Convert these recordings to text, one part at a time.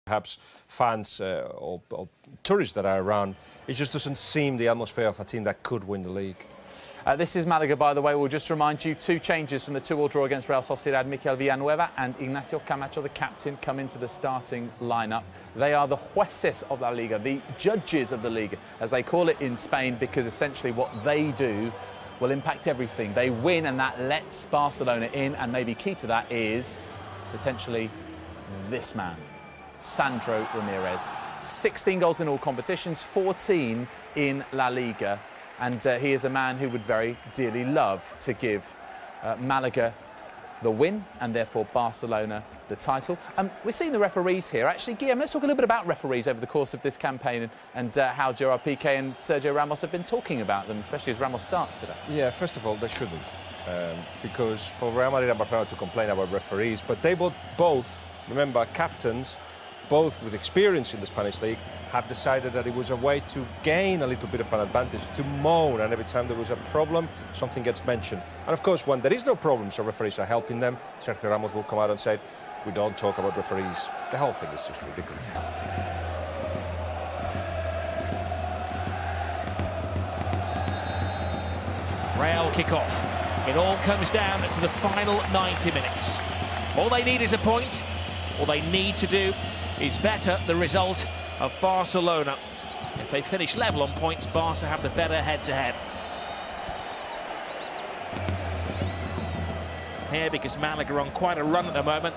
Perhaps fans or tourists that are around, it just doesn't seem the atmosphere of a team that could win the league. This is Malaga, by the way. We'll just remind you, 2 changes from the 2-2 draw against Real Sociedad. Mikel Villanueva and Ignacio Camacho, the captain, come into the starting lineup. They are the jueces of La Liga, the judges of the Liga, as they call it in Spain, because essentially what they do will impact everything. They win, and that lets Barcelona in, and maybe key to that is potentially this man, Sandro Ramirez. 16 goals in all competitions, 14 in La Liga. And he is a man who would very dearly love to give Malaga the win and therefore Barcelona the title. We're seeing the referees here. Actually, Guillaume, let's talk a little bit about referees over the course of this campaign and how Gerard Piqué and Sergio Ramos have been talking about them, especially as Ramos starts today. Yeah, first of all, they shouldn't. Because for Real Madrid and Barcelona to complain about referees, but they both, remember, captains, both with experience in the Spanish league, have decided that it was a way to gain a little bit of an advantage, to moan, and every time there was a problem, something gets mentioned. And of course, when there is no problem, so referees are helping them, Sergio Ramos will come out and say, we don't talk about referees. The whole thing is just ridiculous. Real kick-off. It all comes down to the final 90 minutes. All they need is a point. All they need to do is better the result of Barcelona. If they finish level on points, Barca have the better head-to-head. Here, because Malaga are on quite a run at the moment.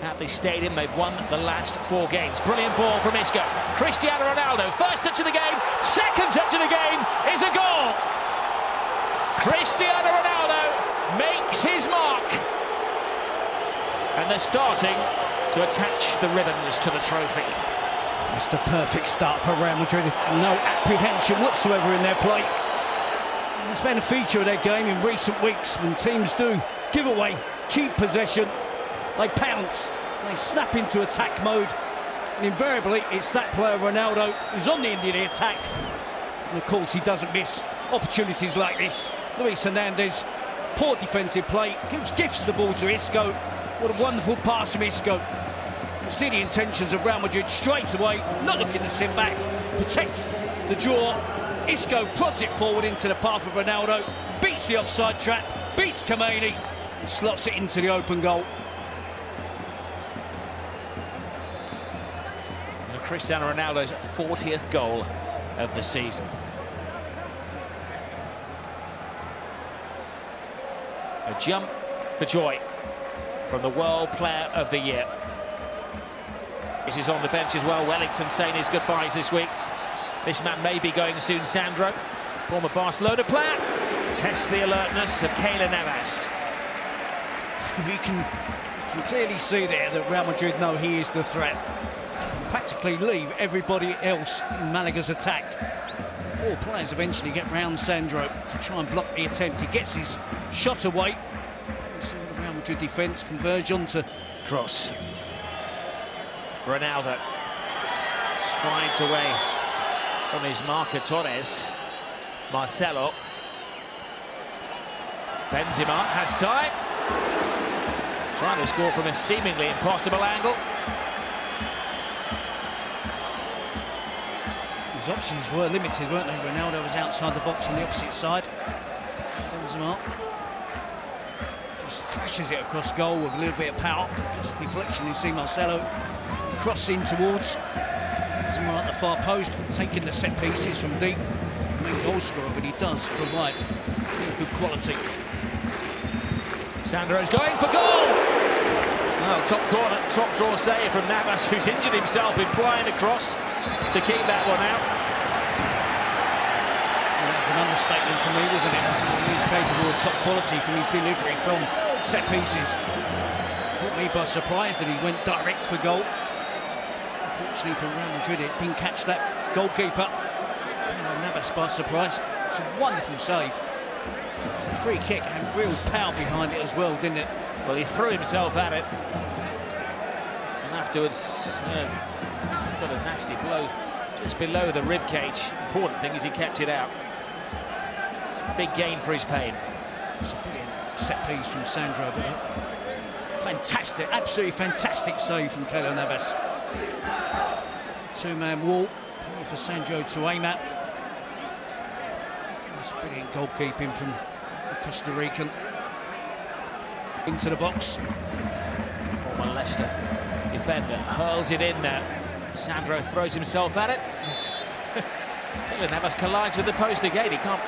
At the stadium, they've won the last 4 games. Brilliant ball from Isco. Cristiano Ronaldo, first touch of the game, second touch of the game is a goal. Cristiano Ronaldo makes his mark. And they're starting to attach the ribbons to the trophy. It's the perfect start for Real Madrid. No apprehension whatsoever in their play. It's been a feature of their game in recent weeks. When teams do give away cheap possession, they pounce, they snap into attack mode, and invariably it's that player Ronaldo who's on the end of the attack. And of course he doesn't miss opportunities like this. Luis Hernandez, poor defensive play, gives the ball to Isco. What a wonderful pass from Isco. You see the intentions of Real Madrid straight away, not looking to sit back, protect the draw. Isco prods it forward into the path of Ronaldo, beats the offside trap, beats Kameni, and slots it into the open goal. And Cristiano Ronaldo's 40th goal of the season. A jump for joy from the World Player of the Year. This is on the bench as well. Wellington saying his goodbyes this week. This man may be going soon. Sandro, former Barcelona player, tests the alertness of Keylor Navas. You can clearly see there that Real Madrid know he is the threat. Practically leave everybody else in Malaga's attack. 4 players eventually get round Sandro to try and block the attempt. He gets his shot away. See the Real Madrid defence converge onto cross. Ronaldo strides away from his marker Torres. Marcelo. Benzema has time. Trying to score from a seemingly impossible angle. His options were limited, weren't they? Ronaldo was outside the box on the opposite side. Benzema just thrashes it across goal with a little bit of power. Just deflection. You see Marcelo crossing towards Benzema at the far post, taking the set pieces from deep. Main goal scorer, but he does provide good quality. Sandro's going for goal! Well, top corner, top draw save from Navas, who's injured himself in flying across to keep that one out. Well, that's an understatement for me, wasn't it? He's capable of top quality from his delivery from set pieces. Caught me by surprise that he went direct for goal. Unfortunately for Real Madrid, it didn't catch that goalkeeper. Navas by surprise. It's a wonderful save. The free kick had real power behind it as well, didn't it? Well, he threw himself at it, and afterwards got a nasty blow just below the rib cage. Important thing is he kept it out. Big gain for his pain. It's a brilliant set piece from Sandro, but fantastic, absolutely fantastic save from Keylor Navas. Two-man wall for Sandro to aim at. That's brilliant goalkeeping from the Costa Rican. Into the box. Former Leicester defender hurls it in there. Sandro throws himself at it. Keylor Navas collides with the post again. He can't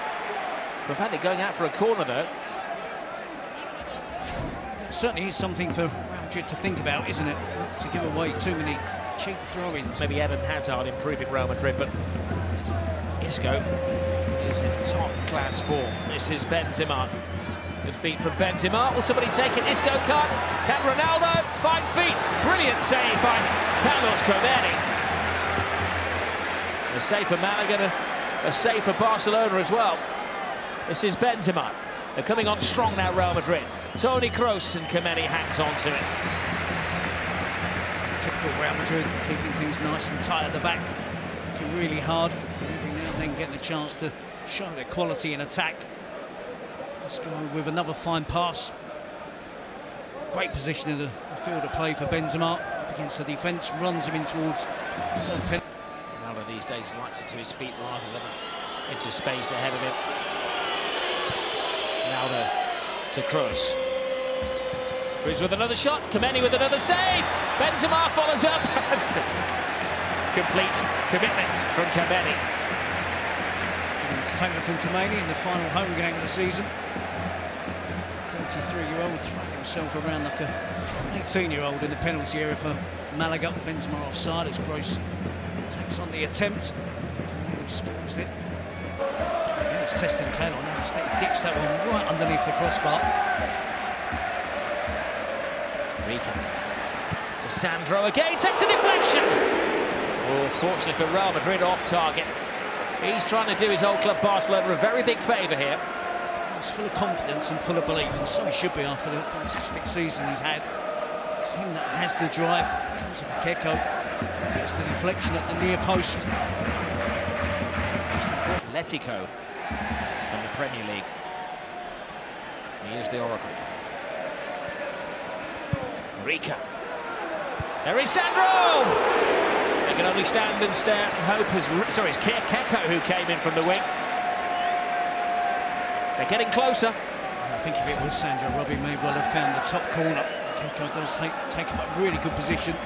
prevent it going out for a corner though. Certainly is something for Real Madrid to think about, isn't it? To give away too many cheap throw-ins. Maybe Eden Hazard improving Real Madrid, but Isco is in top-class form. This is Benzema. Good feet from Benzema. Will somebody take it? Isco can't. Can Ronaldo? 5 feet. Brilliant save by Carlos Comeni. A save for Malaga, a save for Barcelona as well. This is Benzema. They're coming on strong now, Real Madrid. Toni Kroos, and Comeni hangs on to it. Typical Real Madrid, keeping things nice and tight at the back. Working really hard. Every now and then getting a chance to show their quality in attack. Let's go with another fine pass. Great position in the field of play for Benzema. Up against the defence, runs him in towards his own penalty. Ronaldo these days likes it to his feet rather than into space ahead of him. Ronaldo to Kroos. Kroos with another shot, Comeni with another save. Benzema follows up. Complete commitment from Comeni. It's taken from Comeni in the final home game of the season. 33-year-old throwing himself around like a 18-year-old in the penalty area for Malaga. Benzema offside as Kroos takes on the attempt. He spoils it. Again, he's testing Keylor Navas. He dips that one right underneath the crossbar. Rica to Sandro again, takes a deflection. Oh, fortunately for Real Madrid, off target. He's trying to do his old club Barcelona a very big favour here. He's full of confidence and full of belief, and so he should be after the fantastic season he's had. It's him that has the drive. Comes up for Keko, gets the deflection at the near post. Atletico in the Premier League. Here's the Oracle. Rica. There is Sandro! They can only stand and stare and hope as... Sorry, it's Keko who came in from the wing. They're getting closer. I think if it was Sandro, Robbie may well have found the top corner. Keko does take up a really good position.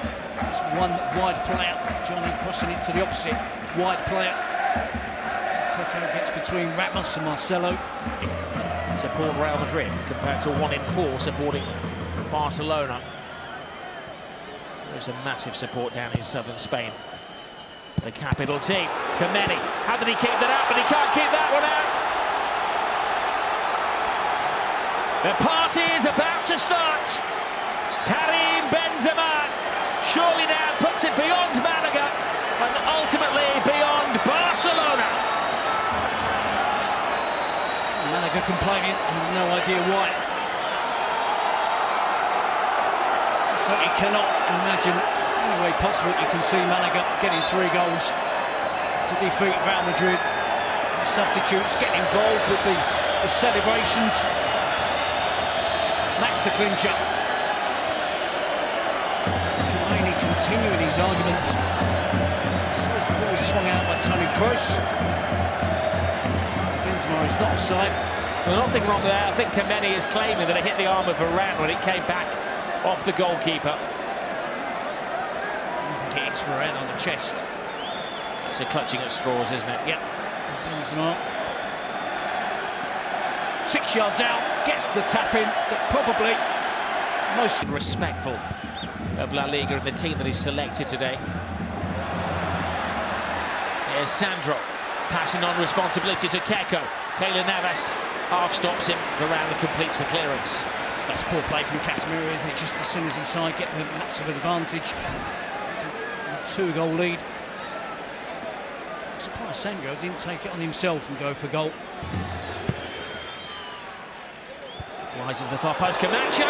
It's one wide player. Johnny crossing it to the opposite. Wide player. Keko gets between Ramos and Marcelo. Support Real Madrid compared to 1 in 4 supporting Barcelona. There's a massive support down in southern Spain. The capital team. Comeni. How did he keep that out? But he can't keep that one out. The party is about to start. Karim Benzema surely now puts it beyond Malaga and ultimately beyond Barcelona. Malaga complaining, no idea why. So you cannot imagine any way possible you can see Malaga getting 3 goals to defeat Real Madrid. Substitutes get involved with the celebrations. That's the clincher. Comeni continuing his arguments. So as the ball is swung out by Toni Kroos. Benzema is not offside. Well, nothing wrong there. I think Comeni is claiming that it hit the arm of Varane when it came back off the goalkeeper. I think it hits Varane on the chest. It's a clutching at straws, isn't it? Yep. Benzema. 6 yards out, gets the tap in that probably most respectful of La Liga and the team that he's selected today. Here's Sandro passing on responsibility to Keko. Keylor Navas half stops him. Varane completes the clearance. That's poor play from Casemiro, isn't it? Just as soon as he saw get the massive advantage. A 2-goal lead. I'm surprised Sandro didn't take it on himself and go for goal. Flies into the far post, Camacho.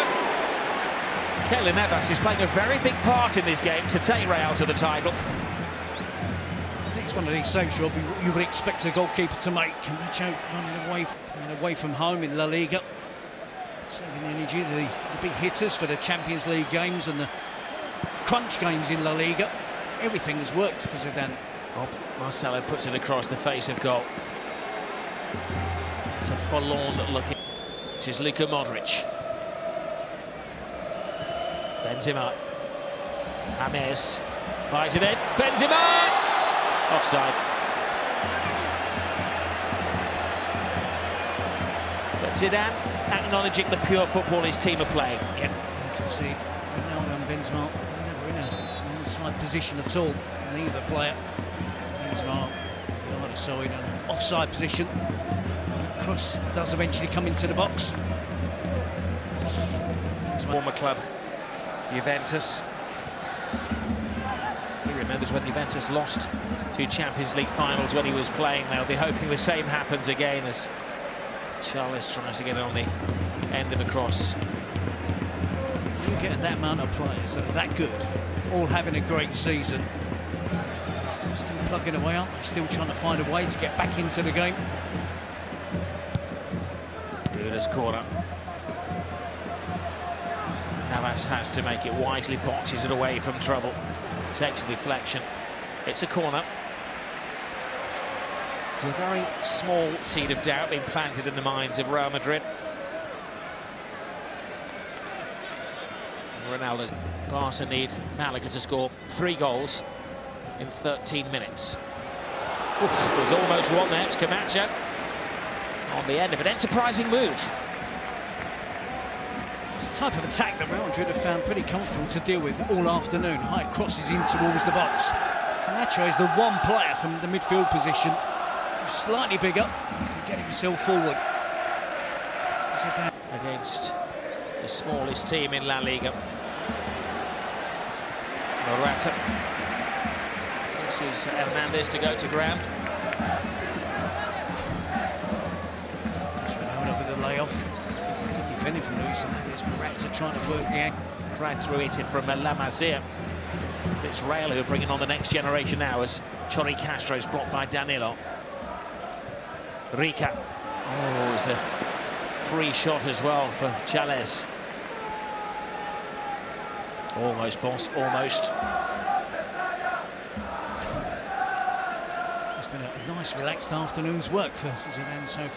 Keylor Navas is playing a very big part in this game to take Real to the title. I think it's one of these saves you would expect a goalkeeper to make. Camacho running away from home in La Liga. Saving the energy to the big hitters for the Champions League games and the crunch games in La Liga. Everything has worked for Zidane. Well, Marcelo puts it across the face of goal. It's a forlorn looking. This is Luka Modric. Benzema. James. Fires it in. Benzema! Offside. But Zidane acknowledging the pure football his team are playing. Yep, you can see Ronaldo and Benzema never in an onside position at all. Neither player. Benzema behind the side in an offside position. And cross does eventually come into the box. Former club, Juventus. He remembers when Juventus lost 2 Champions League finals when he was playing. They'll be hoping the same happens again as Charles tries to get it on the end of a cross. You get that amount of players that are that good, all having a great season. Still plugging away, aren't they? Still trying to find a way to get back into the game. Ruda's corner. Navas has to make it wisely, boxes it away from trouble. Takes the deflection. It's a corner. There's a very small seed of doubt being planted in the minds of Real Madrid. Ronaldo. Barca need Malaga to score 3 goals in 13 minutes. Oof, there was almost one there. It's Camacho on the end of an enterprising move. It's the type of attack that Real Madrid have found pretty comfortable to deal with all afternoon. High crosses in towards the box. Camacho is the one player from the midfield position who's slightly bigger, can get himself forward. Against the smallest team in La Liga. Morata. Forces Hernandez to go to ground. Ronaldo with the layoff. Good defending from Luis Hernandez. Morata trying to work the angle. Dragged through it from La Masia. It's Real who are bringing on the next generation now as Chori Castro is blocked by Danilo. Rica. Oh, it's a free shot as well for Chales. Almost, boss, almost. It's been a nice, relaxed afternoon's work for Zidane so far.